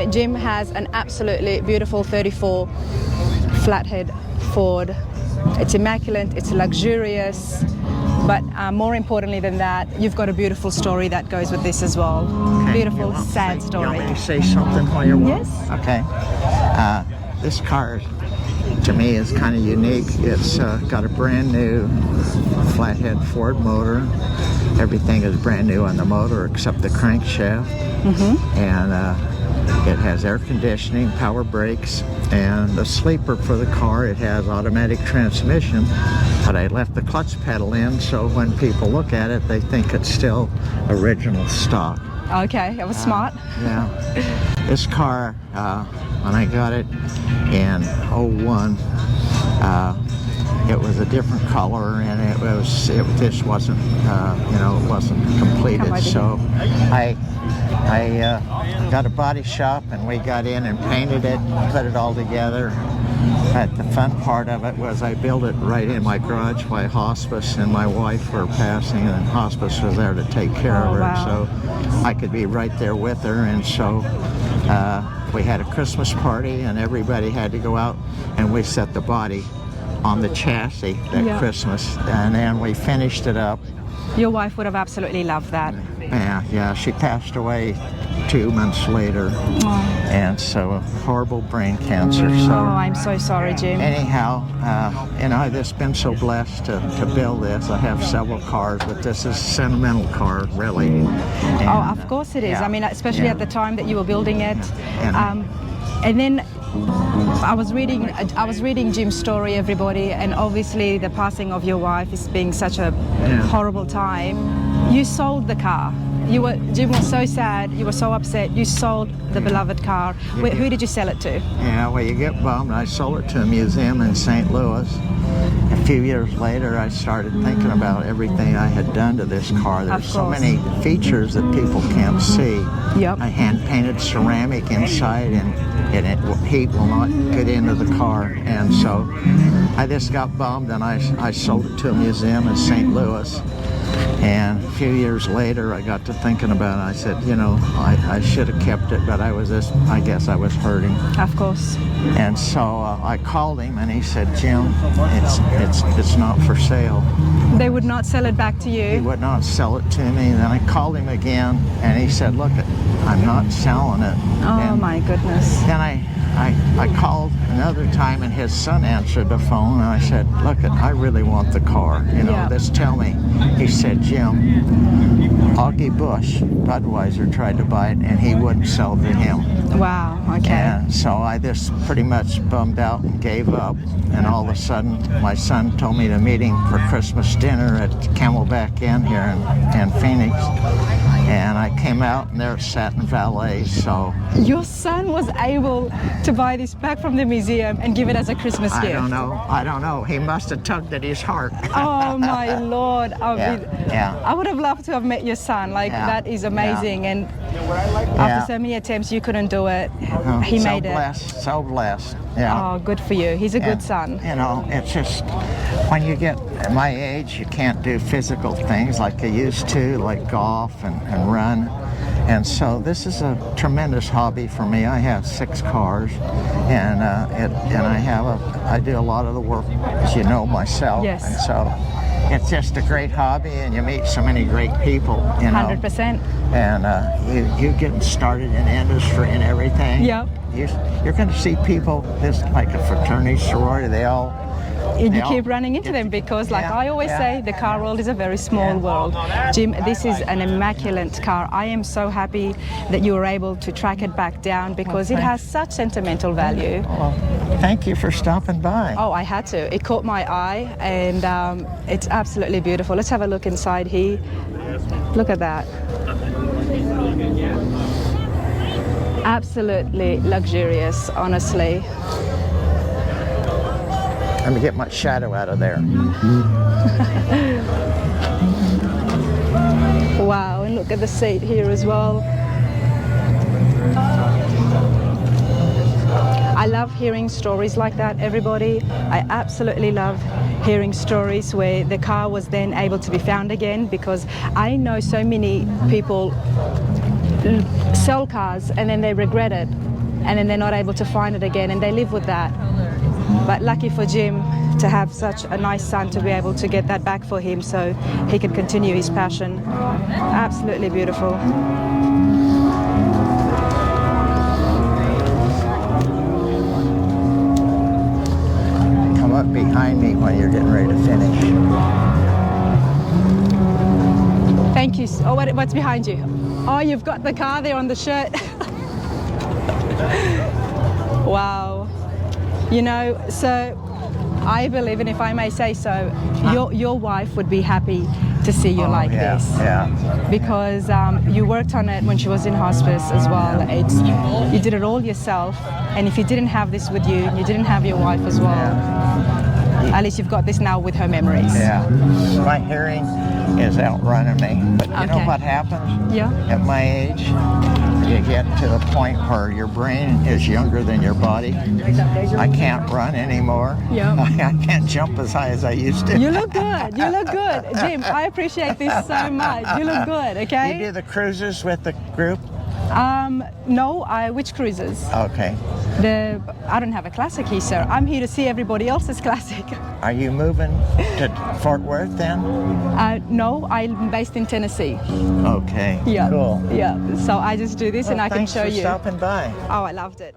know, Jim has an absolutely beautiful 34 flathead Ford. It's immaculate, it's luxurious, but more importantly than that, you've got a beautiful story that goes with this as well. Okay. Beautiful, sad story. You want me to say something while you're Yes. Okay. This car, to me, is kind of unique. It's got a brand new flathead Ford motor. Everything is brand new on the motor except the crankshaft. And it has air conditioning, power brakes, and the sleeper for the car, it has automatic transmission, but I left the clutch pedal in, so when people look at it, they think it's still original stock. Okay, that was smart. Yeah. This car, when I got it in '01, it was a different color, and this wasn't, it wasn't completed. So I got a body shop, and we got in and painted it, put it all together. But the fun part of it was I built it right in my garage by hospice, and my wife were passing, and hospice was there to take care of her. Wow. So I could be right there with her, and so we had a Christmas party, and everybody had to go out, and we set the body on the chassis that Christmas, and then we finished it up. Your wife would have absolutely loved that. Yeah, she passed away 2 months later, and so horrible brain cancer. So I'm so sorry, Jim. anyhow, I've just been so blessed to build this. I have several cars, but this is a sentimental car, really. And, of course it is. I mean, especially at the time that you were building it. And then I was reading Jim's story, everybody, and obviously the passing of your wife is being such a horrible time. You sold the car. Jim was so sad, you were so upset, you sold the beloved car. Who did you sell it to? Yeah, well, you get bummed. I sold it to a museum in St. Louis. A few years later, I started thinking about everything I had done to this car. There's so many features that people can't see. Yep. I hand-painted ceramic inside, and heat will not get into the car. And so I just got bummed, and I sold it to a museum in St. Louis. And a few years later, I got to thinking about it. I said, I should have kept it, but I guess I was hurting. Of course. And so I called him, and he said, Jim, it's not for sale. They would not sell it back to you? He would not sell it to me. And then I called him again, and he said, look, I'm not selling it. Oh, my goodness. Then I called another time, and his son answered the phone, and I said, look, I really want the car. Just tell me. He said, Jim, Augie Bush, Budweiser, tried to buy it, and he wouldn't sell to him. Wow, okay. And so I just pretty much bummed out and gave up. And all of a sudden, my son told me to meet him for Christmas dinner at Camelback Inn here in Phoenix. And I came out, and there it sat in valet, so... Your son was able to buy this back from the museum and give it as a Christmas gift? I don't know. He must have tugged at his heart. Oh, my Lord. I would have loved to have met your son. That is amazing. And after so many attempts, you couldn't do it. He made it. So blessed. Yeah. Oh, good for you. He's a good son. It's just, when you get my age, you can't do physical things like you used to, like golf and run. And so this is a tremendous hobby for me. I have 6 cars, and I do a lot of the work, as you know, myself. Yes. And so it's just a great hobby, and you meet so many great people, 100%. And you getting started in industry and everything. Yep. You're going to see people, this like a fraternity, sorority, and you keep running into them because, I always say, the car world is a very small world. Jim, this is an immaculate car. I am so happy that you were able to track it back down because it has such sentimental value. Well, thank you for stopping by. Oh, I had to. It caught my eye, and it's absolutely beautiful. Let's have a look inside here. Look at that. Absolutely luxurious, honestly. Let me get my shadow out of there. Wow, and look at the seat here as well. I love hearing stories like that, everybody. I absolutely love hearing stories where the car was then able to be found again, because I know so many people sell cars and then they regret it and then they're not able to find it again, and they live with that. But lucky for Jim to have such a nice son to be able to get that back for him so he can continue his passion. Absolutely beautiful. Come up behind me when you're getting ready to finish. Thank you. Oh, what's behind you? Oh, you've got the car there on the shirt. Wow. You know, so I believe, and if I may say so, your wife would be happy to see you like this. Yeah. Because you worked on it when she was in hospice as well. You did it all yourself, and if you didn't have this with you, you didn't have your wife as well. At least you've got this now with her memories. Yeah. My hearing is outrunning me. But you know what happens? Yeah. At my age, you get to the point where your brain is younger than your body. I can't run anymore. Yeah. I can't jump as high as I used to. You look good. You look good. Jim, I appreciate this so much. You look good, okay? You do the cruises with the group? No, which cruises? Okay. I don't have a classic here, sir. I'm here to see everybody else's classic. Are you moving to Fort Worth then? No, I'm based in Tennessee. Okay. Yeah. Cool. Yeah. So I just do this and I can show you. Thanks for stopping by. Oh, I loved it.